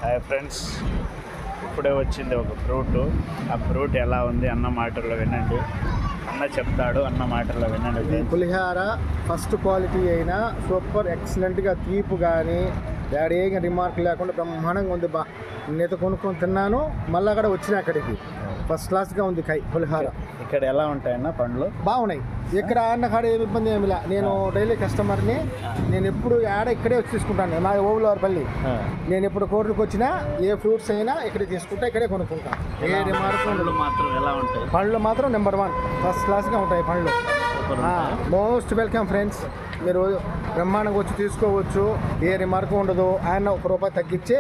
Hi friends, ఇప్పుడే వచ్చింది ఒక ఫ్రూట్. ఆ ఫ్రూట్ ఎలా ఉంది అన్న మాటల్లో వినండి. అన్న చెప్తాడు, అన్న మాటల్లో వినండి. పులిహార ఫస్ట్ క్వాలిటీ అయినా సూపర్ ఎక్సలెంట్గా తీపు కానీ డాడీ ఏం రిమార్క్ లేకుండా బ్రహ్మాండంగా ఉంది. నేనైతే కొనుక్కొని తిన్నాను, మళ్ళీ కూడా వచ్చిన అక్కడికి. ఫస్ట్ క్లాస్గా ఉంది పులిహార. ఇక్కడ ఎలా ఉంటాయన్న పండ్లు? బాగున్నాయి. ఇక్కడ అన్న కాడ ఏమి ఇబ్బంది ఏమి లే. నేను డైలీ కస్టమర్ని, నేను ఎప్పుడు ఇక్కడే వచ్చి తీసుకుంటాను. నా ఓవులవారిపల్లి. నేను ఎప్పుడు కోర్టుకు వచ్చినా ఏ ఫ్రూట్స్ అయినా ఇక్కడే తీసుకుంటా, ఇక్కడే కొనుక్కుంటాను. ఏ రిమార్క్ మాత్రం ఎలా ఉంటాయి? పండ్లు మాత్రం నెంబర్ 1 ఫస్ట్ క్లాస్గా ఉంటాయి పండ్లు. Most welcome friends. మీరు బ్రహ్మాండంగా వచ్చి తీసుకోవచ్చు, ఏ రిమార్క్ ఉండదు. ఆయన ₹1 తగ్గించి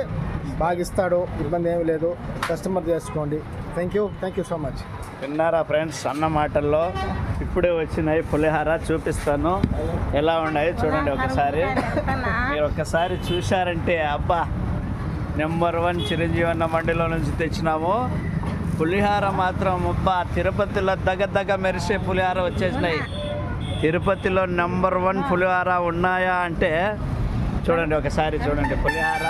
బాగా ఇస్తాడు, ఇబ్బంది ఏమి లేదు. కస్టమర్ చేసుకోండి. Thank you so much. విన్నారా ఫ్రెండ్స్ అన్న మాటల్లో? ఇప్పుడే వచ్చినాయి పులిహార, చూపిస్తాను ఎలా ఉన్నాయి చూడండి ఒకసారి. మీరు ఒక్కసారి చూశారంటే అబ్బా, నెంబర్ 1 చిరంజీవి అన్న మండిలో నుంచి తెచ్చినాము. పులిహార మాత్రం అబ్బా, తిరుపతిలో దగ్గ మెరిసే పులిహార వచ్చేసినాయి. తిరుపతిలో నెంబర్ 1 పులిహార ఉన్నాయా అంటే చూడండి ఒకసారి చూడండి. పులిహార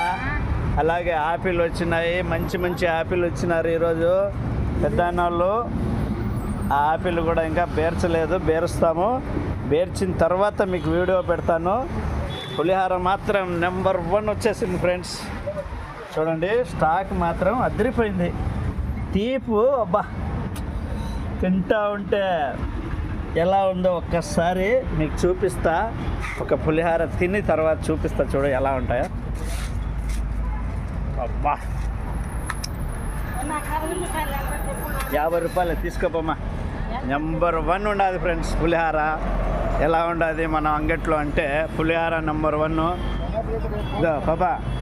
అలాగే ఆపిల్ వచ్చినాయి, మంచి ఆపిల్ వచ్చినారు ఈరోజు పెద్దవాళ్ళు. ఆ ఆపిల్ కూడా ఇంకా బేర్చలేదు, బేరుస్తాము. బేర్చిన తర్వాత మీకు వీడియో పెడతాను. పులిహార మాత్రం నెంబర్ 1 వచ్చేసింది ఫ్రెండ్స్. చూడండి, స్టాక్ మాత్రం అదిరిపోయింది. తీపు అబ్బా, తింటా ఉంటే ఎలా ఉందో ఒక్కసారి మీకు చూపిస్తా. ఒక పులిహార తిని తర్వాత చూపిస్తా, చూడ ఎలా ఉంటాయో. అబ్బా, ₹50 తీసుకోపోమ్మా. నెంబర్ 1 ఉండాలి ఫ్రెండ్స్ పులిహార. ఎలా ఉండాలి మన అంగట్లో అంటే పులిహార నెంబర్ 1. పాపా